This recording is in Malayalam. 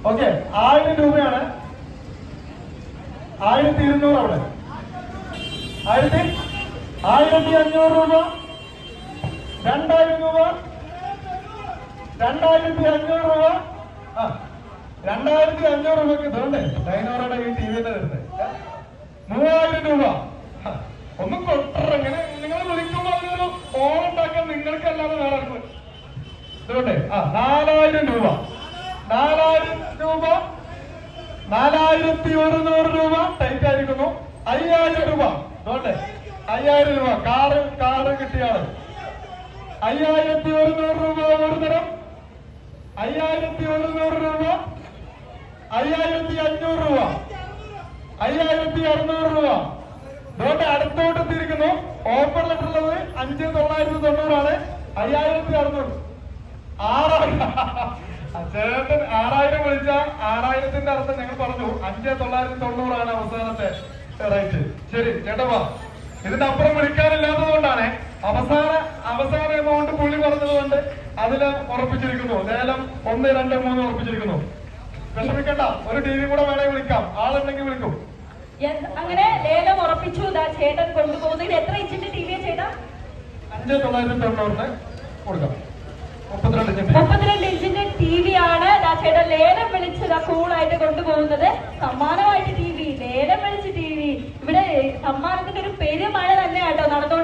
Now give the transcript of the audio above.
ഓക്കെ, 1000 രൂപയാണ്. 1200 അവിടെ. 1500 രൂപ, 2000 രൂപ, 2500 രൂപ. 2500 രൂപക്ക് ഇതുണ്ട് ഡൈനോറുടെ ഈ ടി വിയുടെ വരുന്നത്. 3000 രൂപ. ഒന്നും കൊട്ടറങ്ങനെ നിങ്ങൾ വിളിക്കുമ്പോൾ അതിനൊരു ഓണുണ്ടാക്കാൻ നിങ്ങൾക്കല്ലാതെ വേറെ ഇതുകൊണ്ട് 4000 രൂപ, 4000 രൂപ, 4100 രൂപ ടൈറ്റ് ആയിരിക്കുന്നു. 5000 രൂപ ഇതുകൊണ്ട് 5000 രൂപ. കാറ് കിട്ടിയാണ്. 5100 രൂപ ഒരു തരം. 5100 രൂപ, 5500 രൂപ, 5600 രൂപ. ഇതുകൊണ്ട് അടുത്തോട്ട് എത്തിയിരിക്കുന്നു. ഓഫർ ലെറ്റർ ഉള്ളത് 5990 ആണ്. 5600. 6000 ചേട്ടൻ 6000 വിളിച്ച 6000ത്തിന്റെ അർത്ഥം ഞങ്ങൾ പറഞ്ഞു 5990 ആണ് അവസാനത്തെ റേറ്റ്. ശരി ചേട്ടാ, ഇതിന്റെ അപ്പുറം വിളിക്കാനില്ലാത്തതുകൊണ്ടാണ് അവസാന എമൗണ്ട് പുള്ളി പറഞ്ഞതുകൊണ്ട് അതില് ഉറപ്പിച്ചിരിക്കുന്നു. ലേലം 1, 2, 3 ഉറപ്പിച്ചിരിക്കുന്നു. വിഷമിക്കണ്ട, ഒരു ടി വി കൂടെ വേണമെങ്കിൽ വിളിക്കാം, ആളുണ്ടെങ്കിൽ വിളിക്കും. അങ്ങനെ ലേലം ഉറപ്പിച്ചു. ചേട്ടൻ കൊണ്ടുപോകുന്നത് എത്ര ഇഞ്ചിന്റെ ടി വി ചേട്ടാ? 5990 കൊടുക്കാം. 32 ഇഞ്ചിന്റെ ടി വി ആണ് ചേട്ടൻ ലേലം വിളിച്ചത് കൂളായിട്ട് കൊണ്ടുപോകുന്നത്. സമ്മാനമായിട്ട് ടി വി, ലേലം വിളിച്ച് ടി വി. ഇവിടെ സമ്മാനത്തിന്റെ ഒരു പെരുമഴ തന്നെ കേട്ടോ നടന്നു